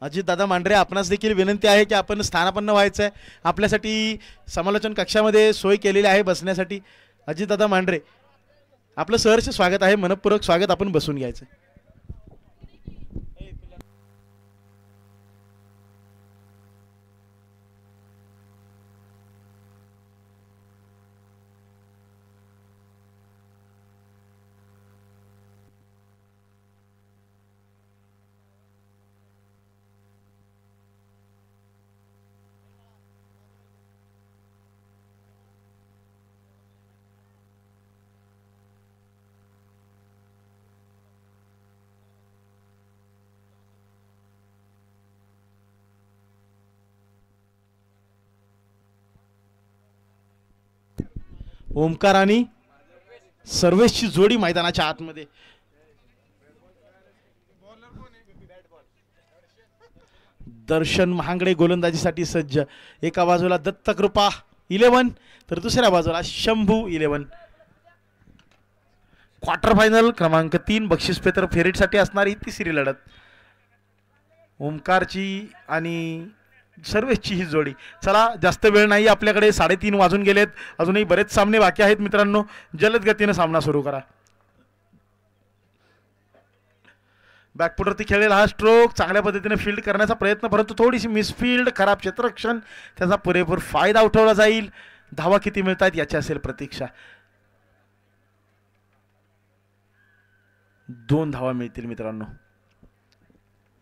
अजितदादा मांढरे आपणास देखील विनंती आहे की आपण स्थानापन्न व्हायचं आहे. आपल्यासाठी समालोचन कक्षामध्ये सोय केलेली आहे बसण्यासाठी. अजितदादा मांढरे आपलं सहर्ष स्वागत आहे, मनपूर्वक स्वागत. आपण बसून घ्यायचं. ओमकार आणि सर्वेशची जोडी मैदानाच्या आतमध्ये. दर्शन महांगडे गोलंदाजीसाठी सज्ज. एका बाजूला दत्तकृपा 11 तर दुसऱ्या बाजूला शंभू 11. क्वार्टर फायनल क्रमांक 3 बक्षीसपेत्र फेरीसाठी असणारी तिसरी लढत ओमकारची आणि सर्वेशची ही जोडी. चला जास्त वेळ नाही आपल्याकडे, 3:30 वाजून गेलेत. अजूनही बरेच सामने बाकी आहेत मित्रांनो. जलद गतीने सामना सुरू करा. बॅकफुटवरती खेळलेला हा स्ट्रोक चांगल्या पद्धतीने फील्ड करण्याचा प्रयत्न, परंतु थोडीशी मिसफील्ड, खराब क्षेत्ररक्षण. त्याचा पुरेपूर फायदा उठवला जाईल. धावा किती मिळतात याची असेल प्रतीक्षा. 2 धावा मिळतील मित्रांनो.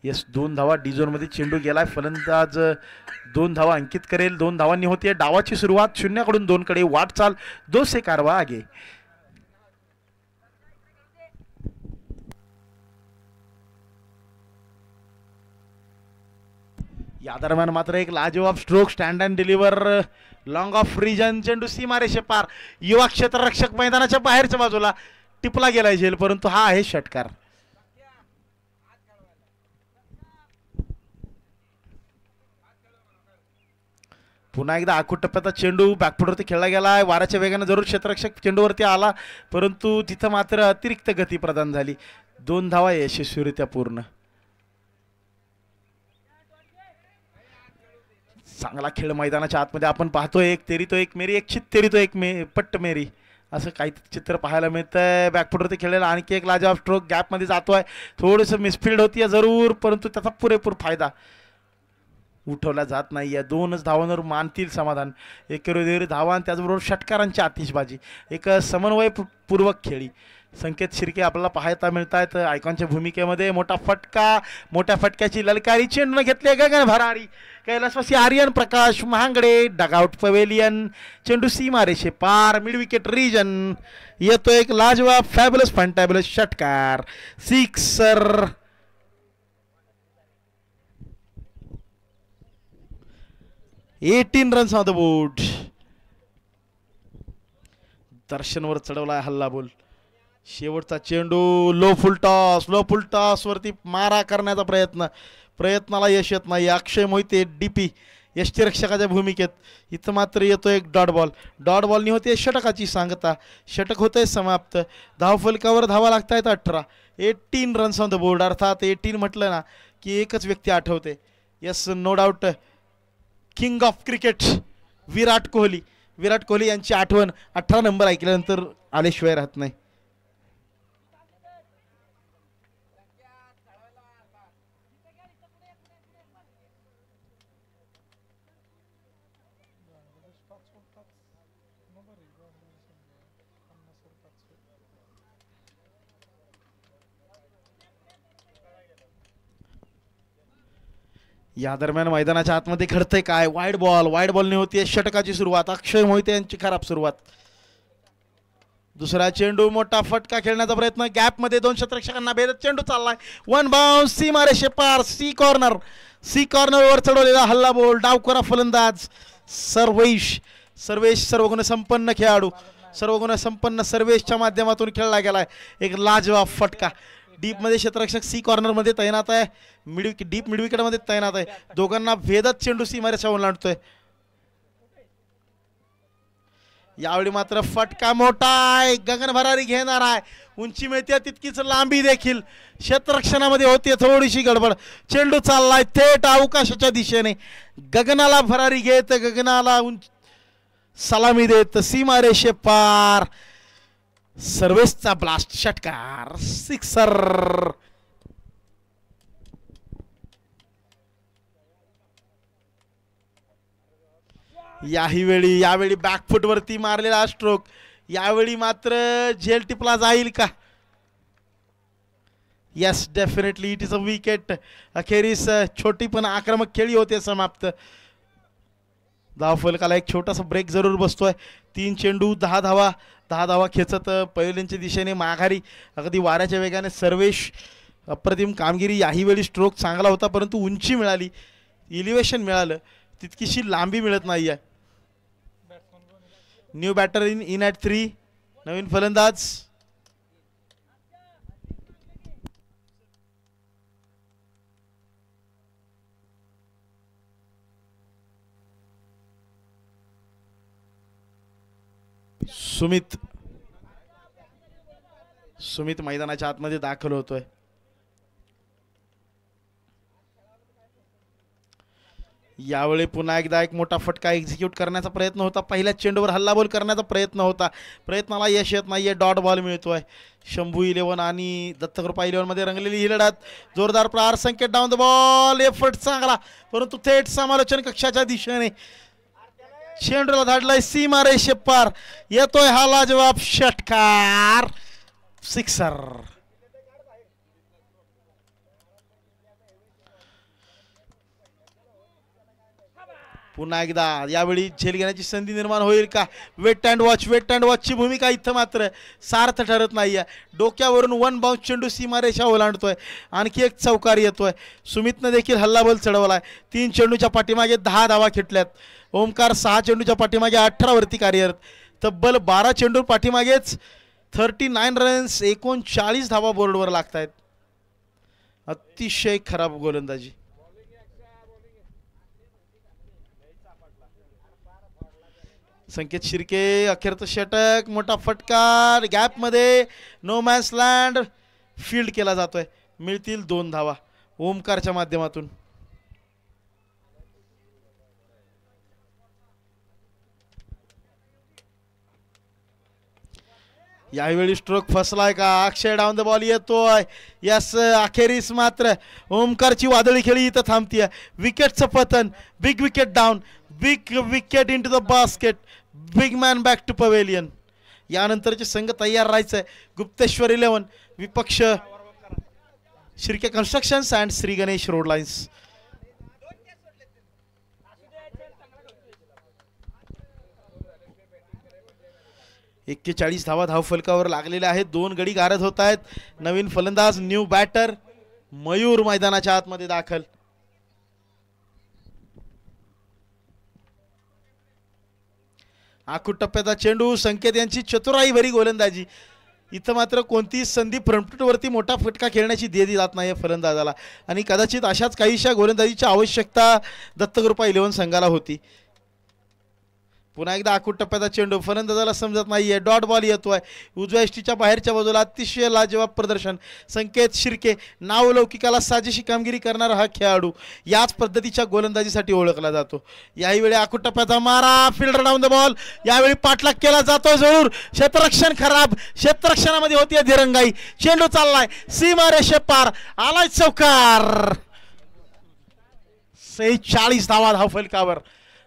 येस 2 धावा. डी झोन मध्ये चेंडू गेलाय. फलंदाज 2 धावा अंकित करेल. 2 धावांनी होते डावाची सुरुवात. 0 कडून 2 कडे वाटचाल. 2 से कारवा आगे. या दरम्यान मात्र एक लाजवाब stroke, stand and deliver, long off region. चेंडू सीमारेषे पार. युवा क्षेत्ररक्षक मैदानाच्या बाहेरच्या बाजूला टिपला गेलाय झेल, परंतु हा आहे षटकार. पुन्हा एकदा आखूट टप्प्याचा चेंडू बॅकफुटवरती खेळला गेलाय. वाऱ्याच्या वेगाने जरूर क्षेत्ररक्षक चेंडूवरती आला, परंतु तिथं मात्र अतिरिक्त गती प्रदान झाली. 2 धावा यशस्वीरित्या पूर्ण. चांगला खेळ मैदानाच्या आतमध्ये आपण पाहतोय. एक तेरी तो एक मेरी, एक चित तेरी तो एक पट्ट मेरी, असं काही चित्र पाहायला मिळतंय. बॅकफुटवरती खेळलेला आणखी एक लाजवाब स्ट्रोक गॅपमध्ये जातोय. थोडंसं मिसफिल्ड होतीये जरूर, परंतु त्याचा पुरेपूर फायदा उठवला जात नाही. या 2च धावांवर मानतील समाधान. एकेरी धावा, त्याचबरोबर षटकारांची आतिषबाजी. एक समन्वयपूर्वक खेळी. संकेत शिर्के आपल्याला पाहायला मिळत आहेत आयकॉनच्या भूमिकेमध्ये. मोठा फटका, मोठ्या फटक्याची ललकारी. चेंडून घेतले गगन भरारी. कैलासवासी आर्यन प्रकाश महांगडे. Dugout pavilion. चेंडू सीमारेषे पार. Mid wicket region. येतो एक लाजवाब फॅब्युलस फंटॅब्युलस षटकार. Sixer. Eighteen runs on the board. दर्शनवर चढवलाय हल्ला बोल. शेवटचा चेंडू. लो फुल टॉस वरती मारा करण्याचा प्रयत्नाला यश येत नाही. अक्षय मोहिते डीपी यष्टीरक्षकाच्या भूमिकेत. इथं मात्र येतो एक डॉट बॉलनी होते षटकाची सांगता. षटक होतंय समाप्त. धावफलकावर धावा लागतायत 18. 18 रन्स ऑन द बोर्ड. अर्थात 18 म्हटलं ना की एकच व्यक्ती आठवते. Yes no doubt, king of cricket Virat Kohli यांची आठवण 18 नंबर ऐकल्यानंतर आल्याशिवाय राहत नाही. या दरम्यान मैदानाच्या आतमध्ये घडतंय काय? वाईड बॉलने होतीये षटकाची सुरुवात. अक्षय मोहिते यांची खराब सुरुवात. दुसरा चेंडू. मोठा फटका खेळण्याचा प्रयत्न. गॅपमध्ये 2 क्षेत्ररक्षकांना भेदत चेंडू चाललाय. 1 बाउन्स. सीमारेषे पार. सी कॉर्नरवर चढवलेला हल्ला बोल. डावखोरा फलंदाज सर्वेश सर्वगुण संपन्न खेळाडू. सर्वगुण संपन्न सर्वेशच्या माध्यमातून खेळला गेलाय एक लाजवाब फटका. डीप मध्ये क्षेत्ररक्षक सी कॉर्नर मध्ये तैनात आहे. डीप मिड विकेट मध्ये तैनात आहे. दोघांना भेदत चेंडू सीमारेषा ओलांडतोय. यावेळी मात्र फटका मोठा आहे, गगन भरारी घेणार आहे, उंची मिळते तितकीच लांबी देखील क्षेत्ररक्षणामध्ये होती थोडीशी गडबड. चेंडू चाललाय थेट अवकाशाच्या दिशेने, गगनाला भरारी घेत गगनाला सलामी देत सीमारेषे पार. सर्वेसचा ब्लास्ट षटकार, सिक्सर. यावेळी बॅकफुट वरती मारलेला स्ट्रोक, यावेळी मात्र झेल टिपला जाईल का? Yes, definitely it is a wicket. अखेरीस छोटी पण आक्रमक खेळी होते समाप्त. धावफलकाला एक छोटासा ब्रेक जरूर बसतोय. 3 चेंडू 10 धावा, 10 धावा खेचत पहिल्यांच्या दिशेने माघारी अगदी वाऱ्याच्या वेगाने. सर्वेश अप्रतिम कामगिरी. याही वेळी स्ट्रोक चांगला होता, परंतु उंची मिळाली, इलिव्हेशन मिळालं, तितकीशी लांबी मिळत नाही आहे. न्यू बॅटर इन ॲट 3, नवीन फलंदाज. सुमित मैदानाच्या आतमध्ये दाखल होतोय. यावेळी पुन्हा एकदा एक मोठा फटका एक्झिक्यूट करण्याचा प्रयत्न होता. पहिल्या चेंडूवर हल्लाबोल करण्याचा प्रयत्न होता, प्रयत्नाला यश येत नाहीये. डॉट बॉल मिळतोय. शंभू 11 आणि दत्तकृपा 11 मध्ये रंगलेली ही लढत. जोरदार प्रहार, संकेत डाऊन द बॉल, एफर्ट चांगला, परंतु थेट समालोचन कक्षाच्या दिशेने चेंडूला धाडलाय सीमारेषे पार. येतोय हा लाजवाब षटकार, सिक्सर. पुन्हा एकदा यावेळी झेल घेण्याची संधी निर्माण होईल का? वेट अँड वॉचची भूमिका इथं मात्र सार्थ ठरत नाहीये. डोक्यावरून 1 बाउन्स चेंडू सीमारेषा ओलांडतोय. आणखी एक चौकार येतोय. सुमितनं देखील हल्लाबोल चढवलाय. 3 चेंडूच्या पाठीमागे 10 धावा खेटल्यात. ओमकार 6 चेंडूच्या पाठीमागे 18 वरती कार्यरत. तब्बल 12 चेंडू पाठीमागेच 39 रन्स, 39 धावा बोर्डवर लागतायत. अतिशय खराब गोलंदाजी. संकेत शिर्के, अखेरचं षटक, मोठा फटकार, गॅपमध्ये नो मॅन्स लँड, फील्ड केला जातोय. मिळतील 2 धावा ओमकारच्या माध्यमातून. यावेळी स्ट्रोक फसलाय का? अक्षय डाऊन द बॉल येतोय. यस, अखेरीस मात्र ओमकारची वादळी खेळी इथं थांबतीये. विकेटचं पतन, big wicket down, big wicket into the basket, big man back to pavilion. यानंतरचे संघ तयार राहायचंय. गुप्तेश्वर 11, विपक्ष Shirke constructions and Shri Ganesh road lines. एक्केचाळीस धावा धावफलकावर लागलेल्या आहेत. 2 गडी गारद होत आहेत. नवीन फलंदाज, न्यू बॅटर मयूर मैदानाच्या आतमध्ये दाखल. आखूट टप्प्याचा चेंडू, संकेत यांची चतुराई भरी गोलंदाजी. इथं मात्र कोणतीही संधी फ्रंटफूटवरती मोठा फटका खेळण्याची दिली जात नाही फलंदाजाला, आणि कदाचित अशाच काहीशा गोलंदाजीची आवश्यकता दत्तकृपा 11 संघाला होती. पुन्हा एकदा आखूट टप्प्याचा चेंडू, फलंदाजाला समजत नाहीये. डॉट बॉल येतोय उजव्या एष्टीच्या बाहेरच्या बाजूला. अतिशय लाजवाब प्रदर्शन. संकेत शिर्के, नावलौकिकाला साजेशी कामगिरी करणारा हा खेळाडू याच पद्धतीच्या गोलंदाजीसाठी ओळखला जातो. यावेळी आखूट टप्प्याचा मारा, फील्डर डाऊन द बॉल. यावेळी पाठलाग केला जातोय जरूर. क्षेत्ररक्षण खराब, क्षेत्ररक्षणामध्ये होती दिरंगाई. चेंडू चाललाय सीमारेषे पार, आलाय चौकार. 46 धावा धावफलकावर.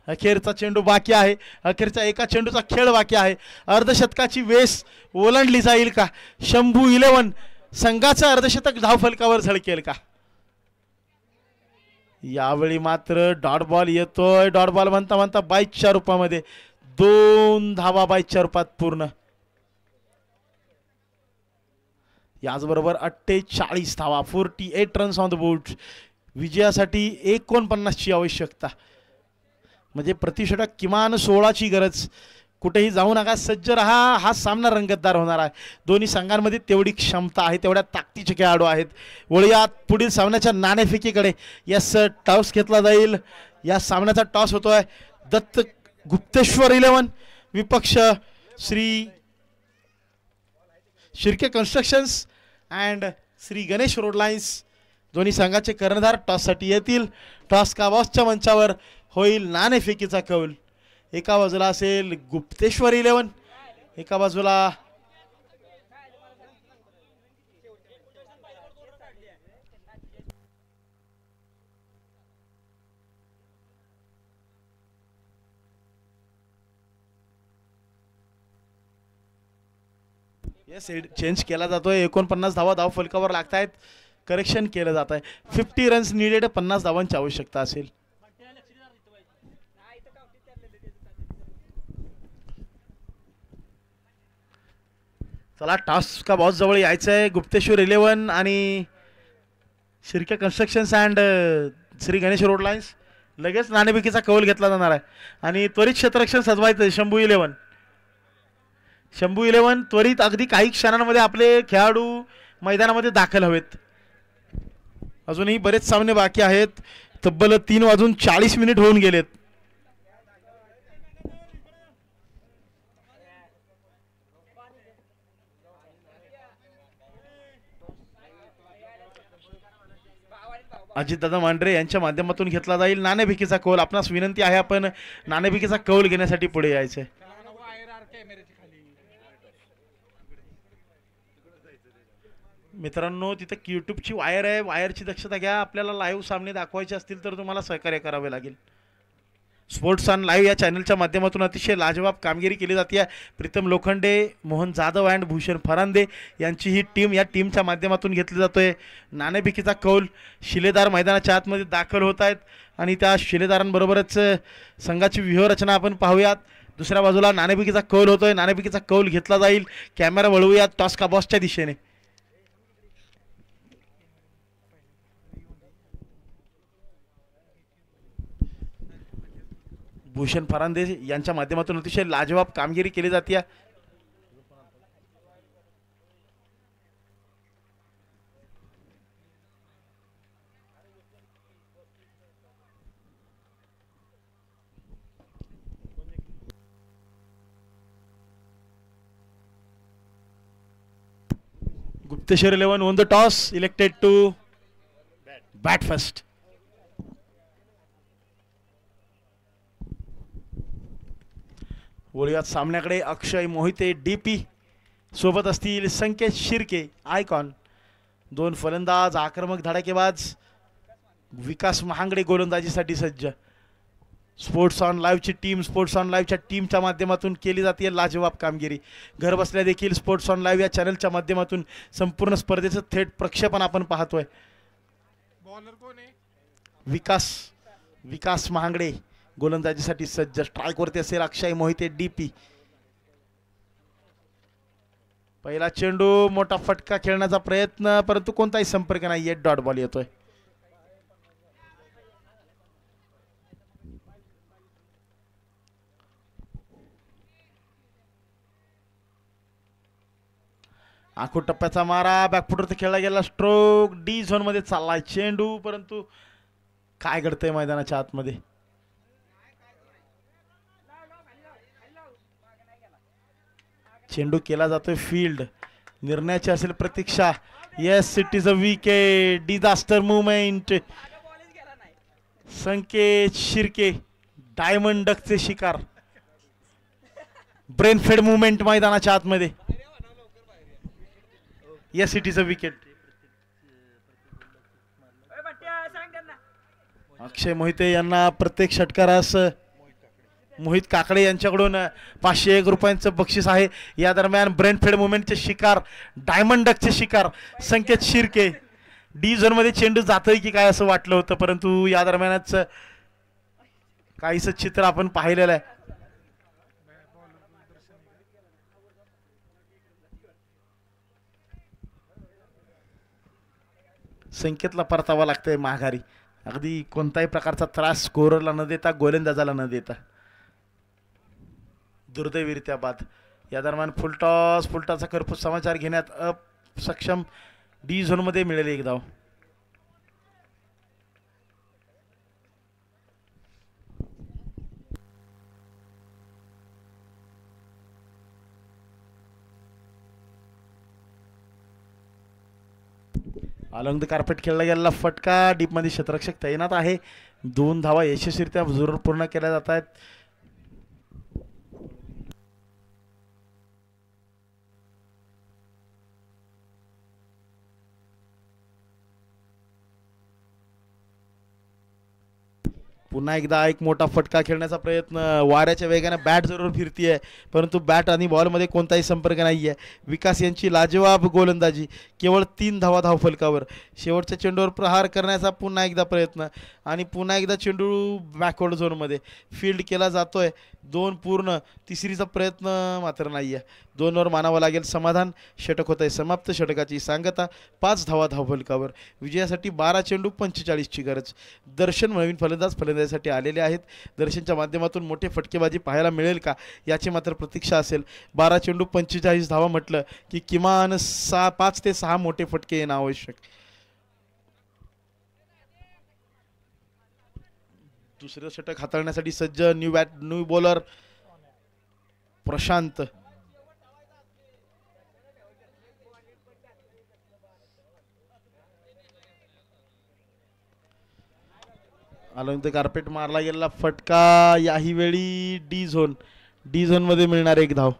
अखेरचा चेंडू बाकी आहे. अखेरचा एका चेंडूचा खेळ बाकी आहे. अर्धशतकाची वेस ओलांडली जाईल का? शंभू 11 संघाचं अर्धशतक धावफलकावर झळकेल का? यावेळी मात्र डॉट बॉल येतोय. डॉट बॉल म्हणता म्हणता बाईकच्या रूपामध्ये 2 धावा बाईकच्या रूपात पूर्ण. याचबरोबर 48 धावा, 48 रन्स ऑन द बोर्ड. विजयासाठी 49ची आवश्यकता, म्हणजे प्रतिषटक किमान 16ची गरज. कुठेही जाऊ नका, सज्ज रहा. हा सामना रंगतदार होणार आहे. दोन्ही संघांमध्ये तेवढी क्षमता आहे, तेवढ्या ताकदीचे खेळाडू आहेत. वळूयात पुढील सामन्याच्या नाणेफेकीकडे. यस, टॉस घेतला जाईल. या सामन्याचा टॉस होतोय दत्त गुप्तेश्वर 11 विपक्ष Shri Shirke constructions and Shri Ganesh road lines दोन्ही संघाचे कर्णधार टॉससाठी येतील. टॉस का बॉसच्या मंचावर होईल नाणेफेकीचा कौल. एका बाजूला असेल गुप्तेश्वर 11, एका बाजूला येस चेंज केला जातोय. 49 धावा धाव फलकावर लागत आहेत. करेक्शन केलं जात आहे. 50 रन्स नीडेड, 50 धावांची आवश्यकता असेल. चला टॉस का बॉस जवळ यायचं आहे. गुप्तेश्वर 11 आणि Shirke constructions and Shri Ganesh road lines लगेच नाणेफेकीचा कौल घेतला जाणार आहे आणि त्वरित क्षेत्ररक्षण सजवायचं. शंभू 11 त्वरित अगदी काही क्षणांमध्ये आपले खेळाडू मैदानामध्ये दाखल हवेत. अजूनही बरेच सामने बाकी आहेत. तब्बल 3:40 होऊन गेलेत. अजितदादा मांढरे यांच्या माध्यमातून घेतला जाईल नाणेफेकीचा कौल. आपणास विनंती आहे आपण नाणेफेकीचा कौल घेण्यासाठी पुढे यायचंय. मित्रांनो तिथे यूट्यूबची वायर आहे, वायरची दक्षता घ्या. आपल्याला लाईव्ह सामने दाखवायचे असतील तर तुम्हाला सहकार्य करावे लागेल. स्पोर्ट्स ऑन लाईव्ह या चॅनलच्या माध्यमातून अतिशय लाजवाब कामगिरी केली जाते. प्रीतम लोखंडे, मोहन जाधव अँड भूषण फरांदे यांची ही टीम या टीमच्या माध्यमातून घेतली जातोय नाणेफेकीचा कौल. शिलेदार मैदानाच्या आतमध्ये दाखल होत आहेत आणि त्या शिलेदारांबरोबरच संघाची व्यूहरचना आपण पाहूयात. दुसऱ्या बाजूला नाणेफेकीचा कौल होतोय. नाणेफेकीचा कौल घेतला जाईल. कॅमेरा वळवूयात टॉस का बॉसच्या दिशेने. भूषण फरांदे यांच्या माध्यमातून अतिशय लाजवाब कामगिरी केली जाते. Gupteshwar 11 won the toss, elected to bat first. वळूयात सामन्याकडे. अक्षय मोहिते डीपी सोबत असतील संकेत शिर्के आयकॉन. दोन फलंदाज आक्रमक धडाकेबाज. विकास महांगडे गोलंदाजीसाठी सज्ज. स्पोर्ट्स ऑन लाईव्हची टीम स्पोर्ट्स ऑन लाईव्हच्या टीमच्या माध्यमातून केली जाते लाजवाब कामगिरी. घर बसल्या देखील स्पोर्ट्स ऑन लाईव्ह या चॅनलच्या माध्यमातून संपूर्ण स्पर्धेचं थेट प्रक्षेपण आपण पाहतोय. विकास महांगडे गोलंदाजीसाठी सज्ज. स्ट्राईकवरती असेल अक्षय मोहिते डीपी. पहिला चेंडू, मोठा फटका खेळण्याचा प्रयत्न, परंतु कोणताही संपर्क नाही. डॉट बॉल येतोय. आखो टप्प्याचा मारा, बॅकफुटवरती खेळला गेला. स्ट्रोक. डी झोन मध्ये चाललाय चेंडू, परंतु काय घडतंय मैदानाच्या आतमध्ये. चेंडू केला जातोय फील्ड. निर्णयाची असेल प्रतीक्षा. Yes, it is a wicket. Disaster movement. Sanket Shirke diamond डकचे शिकार. ब्रेनफेड मुवमेंट मैदानाच्या आतमध्ये. Yes, it is a wicket. Akshay Mohite यांना प्रत्येक षटकारास मोहित काकडे यांच्याकडून 501 रुपयांचं बक्षीस आहे. या दरम्यान ब्रेनफेड मुवमेंटचे शिकार, डायमंड डकचे शिकार संकेत शिर्के. डी झोन मध्ये चेंडू जातोय की काय असं वाटलं होतं, परंतु या दरम्यानच काहीच चित्र आपण पाहिलेलं आहे. संकेतला परतावा लागतंय माघारी. अगदी कोणताही प्रकारचा त्रास स्कोररला न देता, गोलंदाजाला न देता. दुर्दैवीरित्या बाद. या दरम्यान फुलटॉसचा खरपूस समाचार घेण्यात सक्षम. डी झोन मध्ये मिळेल एक धाव. अलॉंग द कार्पेट खेळला गेलेला फटका डीपमध्ये क्षेत्ररक्षक तैनात आहे. 2 धावा यशस्वीरित्या जरूर पूर्ण केल्या जात आहेत. पुन्हा एकदा एक मोठा फटका खेळण्याचा प्रयत्न. वाऱ्याच्या वेगाने बॅट जरूर फिरतीये परंतु बॅट आणि बॉलमध्ये कोणताही संपर्क नाही आहे. विकास यांची लाजवाब गोलंदाजी. केवळ 3 धावा धावफलकावर. शेवटच्या चेंडूवर प्रहार करण्याचा पुन्हा एकदा प्रयत्न आणि पुन्हा एकदा चेंडू बॅकवर्ड झोनमध्ये फील्ड केला जातोय. 2 पूर्ण. तिसरीचा प्रयत्न मात्र नाही आहे. 2वर मानावं लागेल समाधान. षटक होत आहे समाप्त. षटकाची सांगता. 5 धावा धावफलकावर. विजयासाठी 12 चेंडू 45ची गरज. दर्शन नवीन फलंदाजीसाठी आलेले आहेत. दर्शनच्या माध्यमातून मोठे फटकेबाजी पाहायला मिळेल का याची मात्र प्रतीक्षा असेल. 12 चेंडू 45 धावा म्हटलं की किमान 5 ते 6 मोठे फटके येणं आवश्यक. दुसरं षटक हाताळण्यासाठी सज्ज new bowler Prashant. Along the carpet मारला गेलेला फटका. याही वेळी डी झोन मध्ये मिळणार 1 धाव.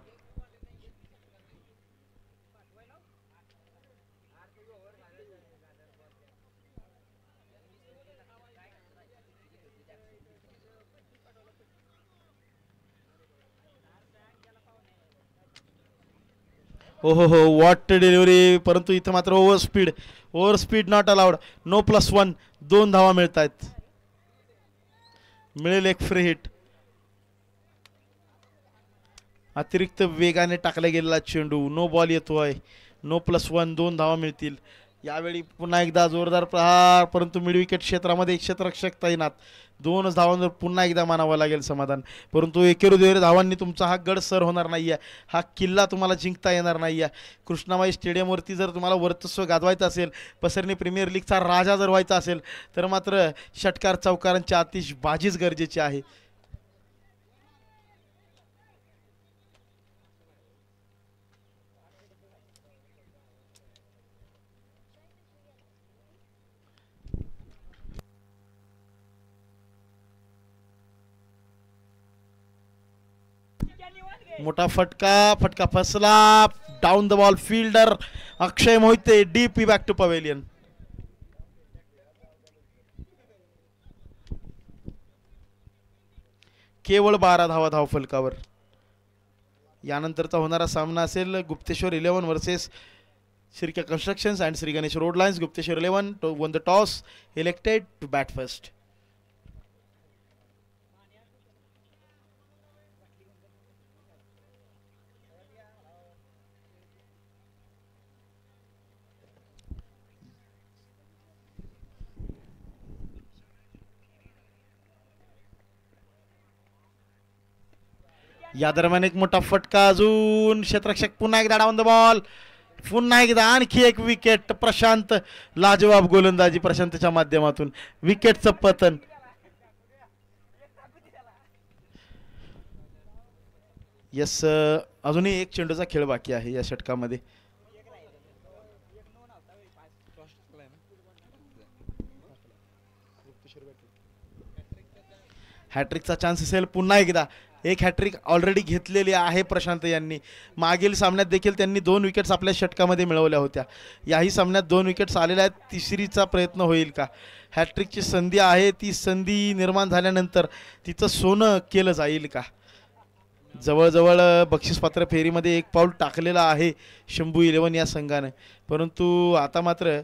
हो वॉट डिलिव्हरी. परंतु इथं मात्र over speed not allowed. No +1. 2 धावा मिळत आहेत. मिळेल एक फ्री हिट. अतिरिक्त वेगाने टाकला गेलेला चेंडू. नो बॉल येतोय. नो +1. 2 धावा मिळतील. यावेळी पुन्हा एकदा जोरदार प्रहार परंतु मिड विकेट क्षेत्रामध्ये क्षेत्ररक्षक तैनात. 2 धावांवर पुन्हा एकदा मानावं लागेल समाधान. परंतु 1 धावांनी तुमचा हा गड सर होणार नाहीये. हा किल्ला तुम्हाला जिंकता येणार नाहीये. कृष्णाबाई स्टेडियमवरती जर तुम्हाला वर्चस्व गाजवायचं असेल, पसरणी प्रीमियर लीगचा राजा जर व्हायचा असेल तर मात्र षटकार चौकारांची आतिषबाजीच गरजेची आहे. मोठा फटका फसला. Down the ball fielder Akshay Mohite. Deep back to pavilion. केवळ 12 धावा धावफलकावर. यानंतरचा होणारा सामना असेल Gupteshwar 11 versus Shrika constructions and Shri Ganesh road lines. Gupteshwar 11 won the toss, elected to bat first. या दरम्यान एक मोठा फटका. अजून क्षेत्ररक्षक पुन्हा एकदा डाऊन द बॉल. पुन्हा एकदा आणखी एक विकेट. प्रशांत. लाजवाब गोलंदाजी प्रशांतच्या माध्यमातून. विकेटचं पतन. यस, अजूनही एक चेंडूचा खेळ बाकी आहे या षटकामध्ये. हॅट्रिकचा चान्स असेल पुन्हा एकदा. एक हॅट्रिक ऑलरेडी घेतलेली आहे प्रशांत यांनी. मागील सामन्यात देखील त्यांनी 2 विकेट्स आपल्या षटकामध्ये मिळवल्या होत्या. याही सामन्यात 2 विकेट्स आलेल्या आहेत. तिसरीचा प्रयत्न होईल का? हॅट्रिकची संधी आहे. ती संधी निर्माण झाल्यानंतर तिचं सोनं केलं जाईल का? जवळजवळ बक्षीसपात्र फेरीमध्ये 1 पाऊल टाकलेलं आहे शंभू 11 या संघाने. परंतु आता मात्र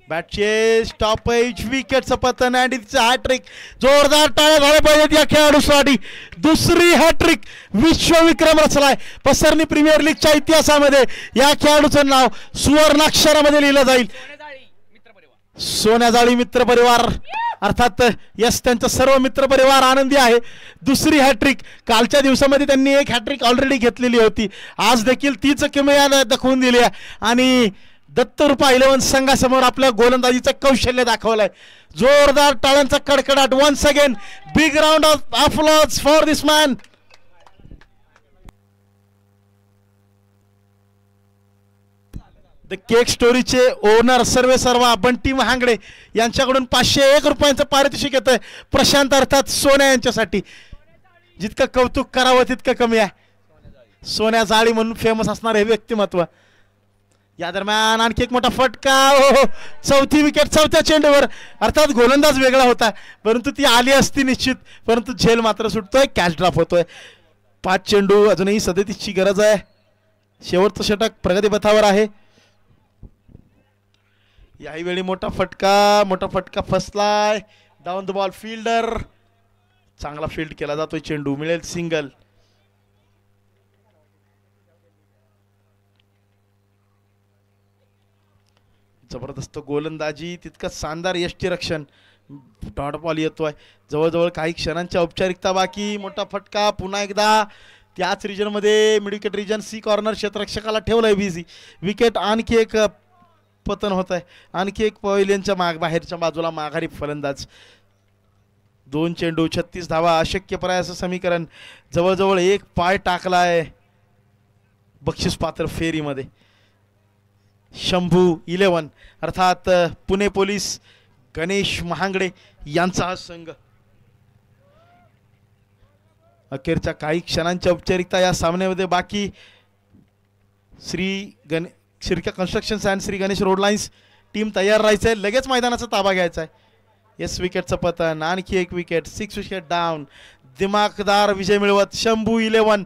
बॅटचे स्टॉपेज, विकेटचं पतन आणि हॅट्रिक. जोरदार टाळ्या झाल्या पाहिजेत या खेळाडूसाठी. दुसरी हॅट्रिक. विश्वविक्रम रचलाय पसरणी प्रीमियर लीगच्या इतिहासामध्ये. या खेळाडूचं नाव सुवर्णाक्षरामध्ये लिहिलं जाईल. सोन्याजाळी मित्र परिवार अर्थात यस, त्यांचा सर्व मित्र परिवार आनंदी आहे. दुसरी हॅट्रिक. कालच्या दिवसामध्ये त्यांनी 1 हॅट्रिक ऑलरेडी घेतलेली होती. आज देखील तीच किमया दाखवून दिली आहे आणि दत्तरूपा 11 संघासमोर आपल्या गोलंदाजीचं कौशल्य दाखवलंय. जोरदार टाळ्यांचा कडकडाट. Once again big round of applause for this man. The cake स्टोरीचे ओनर सर्वे सर्वा बंटी महांगडे यांच्याकडून 501 रुपयांचं पारितोषिक येतंय प्रशांत अर्थात सोन्या यांच्यासाठी. जितकं कौतुक करावं तितकं कमी आहे. सोन्या जाळी म्हणून फेमस असणार हे व्यक्तिमत्व. या दरम्यान आणखी एक मोठा फटका. हो, चौथी विकेट चौथ्या चेंडूवर. अर्थात गोलंदाज वेगळा होता परंतु ती आली असती निश्चित, परंतु झेल मात्र सुटतोय. कॅच ड्रॉप होतोय. 5 चेंडू अजूनही 37ची गरज आहे. शेवटचं षटक प्रगतीपथावर आहे. याही वेळी मोठा फटका फसलाय. Down the ball fielder. चांगला फील्ड केला जातोय. चेंडू मिळेल सिंगल. जबरदस्त गोलंदाजी, तितकं शानदार यष्टीरक्षण. डॉट बॉल येतोय. जवळजवळ काही क्षणांच्या औपचारिकता बाकी. मोठा फटका पुन्हा एकदा त्याच रिजन मध्ये मिड विकेट रिजन. सी कॉर्नर क्षेत्ररक्षकाला ठेवलंय बिझी. विकेट आणखी एक पतन होत आहे. आणखी एक पवेलियनच्या बाहेरच्या बाजूला माघारी फलंदाज. 2 चेंडू 36 धावा. अशक्यप्राय असं समीकरण. जवळजवळ एक पाय टाकलाय बक्षीस पात्र फेरीमध्ये. शंभू 11 अर्थात पुणे पोलीस गणेश महांगडे यांचा हा संघ. अखेरच्या काही क्षणांच्या औपचारिकता या सामन्यामध्ये बाकी. शिर्क्या constructions and Shri Ganesh road lines team तयार राहायचंय. लगेच मैदानाचा ताबा घ्यायचा आहे. येस विकेटचं पतन. आणखी एक विकेट. 6 wicket down. दिमागदार विजय मिळवत शंभू 11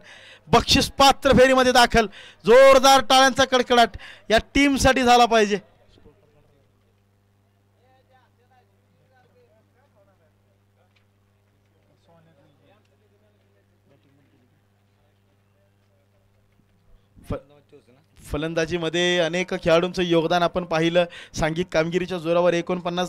बक्षीस पात्र फेरीमध्ये दाखल. जोरदार टाळ्यांचा कडकडाट या टीम साठी झाला पाहिजे. फलंदाजीमध्ये अनेक खेळाडूंचं योगदान आपण पाहिलं. सांघिक कामगिरीच्या जोरावर 49